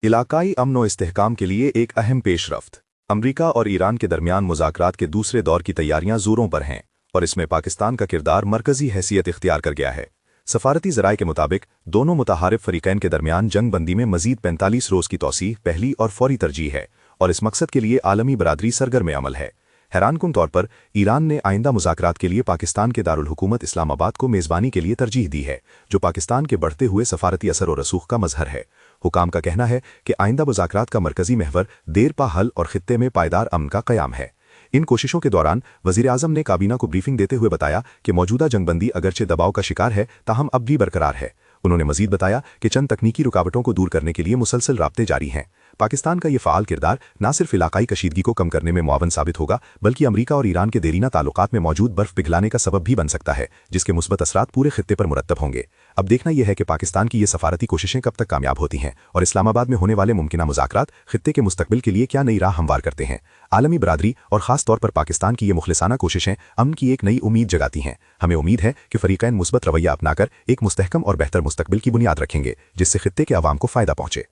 इलाकाई अमन व इस्तेहकाम के लिए एक अहम पेशरफ्त। अमरीका और ईरान के दरमियान मुज़ाकरात के दूसरे दौर की तैयारियां ज़ोरों पर हैं और इसमें पाकिस्तान का किरदार मरकज़ी हैसियत इख्तियार कर गया है। सफारती ज़राए के मुताबिक दोनों मुताहारिफ फ़रीक़ैन के दरमियान जंग बंदी में मज़ीद 45 रोज़ की तौसीह पहली और फौरी तरजीह है और इस मकसद के लिए आलमी बरादरी सरगर्म अमल है। हैरानकुन तौर पर ईरान ने आइंदा मुज़ाकरात के लिए पाकिस्तान के दारुल हुकूमत इस्लामाबाद को मेज़बानी के लिए तरजीह दी है, जो पाकिस्तान के बढ़ते हुए सफारती असर और रसूख का मजहर है। हुकाम का कहना है कि आइंदा मुज़ाकरात का मरकज़ी महवर देर पा हल और खित्ते में पायदार अमन का क़याम है। इन कोशिशों के दौरान वज़ीर आज़म ने काबीना को ब्रीफिंग देते हुए बताया कि मौजूदा जंगबंदी अगरचे दबाव का शिकार है, ताहम अब भी बरकरार है। उन्होंने मजीद बताया कि चंद तकनीकी रुकावटों को दूर करने के लिए मुसलसल राब्ते जारी हैं। पाकिस्तान का ये फ़ाल किरदार न सिर्फ इलाकाई कशीदगी को कम करने में मुआवन साबित होगा, बल्कि अमरीका और ईरान के देरीना ताल्लुकात में मौजूद बर्फ पिघलाने का सबब भी बन सकता है, जिसके मुस्बत असरात पूरे खित्ते पर मुरत्तब होंगे। अब देखना यह है कि पाकिस्तान की ये सफारती कोशिशें कब तक कामयाब होती हैं और इस्लामाबाद में होने वाले मुमकिना मुज़ाकरात खित्ते के मुस्तकबिल के लिए क्या नई राह हमवार करते हैं। आलमी बरादरी और ख़ास तौर पर पाकिस्तान की ये मुखलिसाना कोशिशें अमन की एक नई उम्मीद जगाती हैं। हमें उम्मीद है कि फ़रीक़ैन मुस्बत रवैया अपनाकर एक मुस्तहकम और बेहतर मुस्तकबिल की बुनियाद रखेंगे, जिससे खित्ते के अवाम को फ़ायदा पहुंचे।